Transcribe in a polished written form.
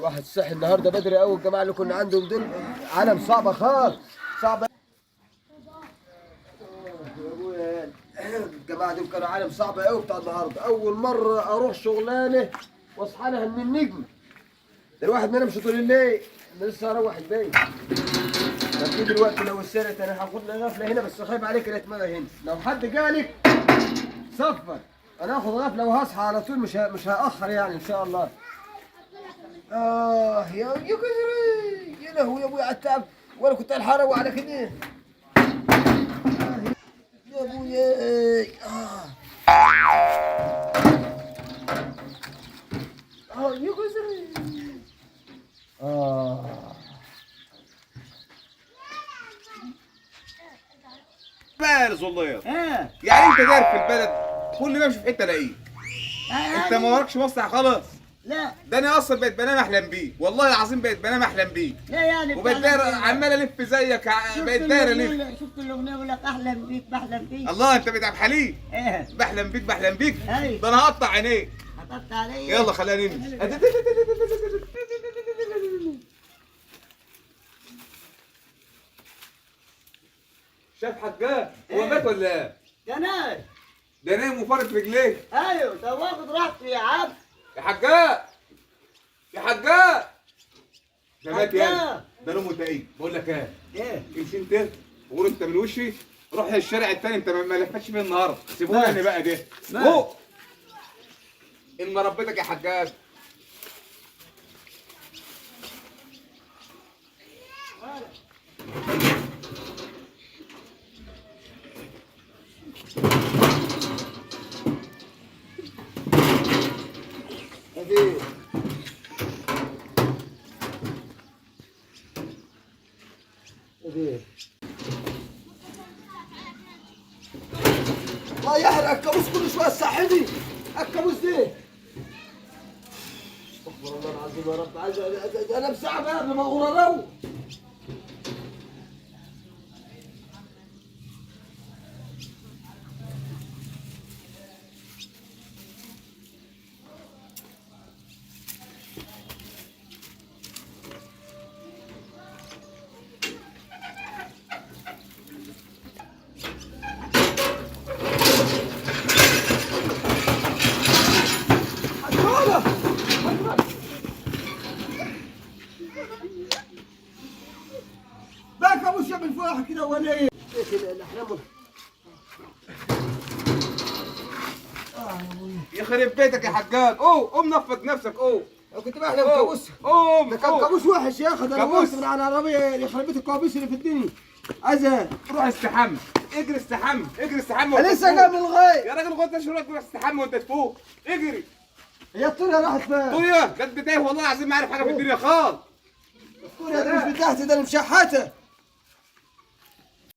واحد صحي النهارده بدري قوي. الجماعه اللي كنا عندهم دول عالم صعبه خالص، صعبه يا ابويا. الجماعه دول كانوا عالم صعبه قوي بتاع النهارده. اول مره اروح شغلانه واصحى لها من النجم. ده الواحد ما نامش طول الليل، انا لسه هروح البيت. اكيد دلوقتي لو سرت انا هاخد لي غفله هنا، بس خايف عليك لا تمرة هنا. لو حد جالك صفر، انا هاخد غفله وهصحى على طول، مش هاخر يعني ان شاء الله. يا كثري يا لهوي يا ابوي على التعب، وانا كنت الحاره على كده. يا ابويا يا كثري بارز والله يا ايه يعني انت داير في البلد كل ما امشي في حته الاقيك. انت ما وراكش مصلحه خالص. لا ده انا اصلا بقيت بنام احلم بيك، والله العظيم بقيت بنام احلم بيك. لا يعني وبقيت داير عمال الف زيك، بقيت داير الف. شفت الاغنيه يقول لك احلم بيك بحلم بيك. الله انت بقيت عبد الحليم. ايه بحلم بيك بحلم بيك. ايوه ده انا هقطع عينيك. هتقطع عليا. يلا خلينا ننزل. شاف حجاج هو مات ولا ايه؟ ده نايم. ده نايم وفارد رجليه. ايوه ده واخد راحته يا عم. يا حجاج يا حجاج ده مات حجاج. يعني. ده نومه تقيل. بقول لك ايه؟ ايه امشي انت وقول انت من وشي، روح الشارع التاني. انت ما لفتش فيه النهارده، سيبوني انا بقى ده. فوق ان ربيتك يا حجاج. ايه الله يحرق الكابوس كل شويه صحني. الكابوس ده استغفر الله العظيم يا رب. عايز انا بساعه بقى قبل ما اغرره. بقى كابوس يعمل فيها كده ولا ايه؟ الاحلام يخرب بيتك يا حجاج. قوم نفض نفسك. كنت بحلم كابوس. قوم ده كان كابوس وحش يا اخي. ده انا كابوس. وقفت من على العربيه يخرب بيت الكوابيس اللي في الدنيا. عايزها روح استحمى. اجري استحمى اجري استحمى. انا لسه جاي من الغاية. يا راجل غد اشرب روح استحمى وانت تفوق. اجري. هي الطولة راحت فين؟ طوية جت بدايه والله العظيم ما عارف حاجه في الدنيا خالص. الطولة دي مش بتاعتي، ده انا مشحتها.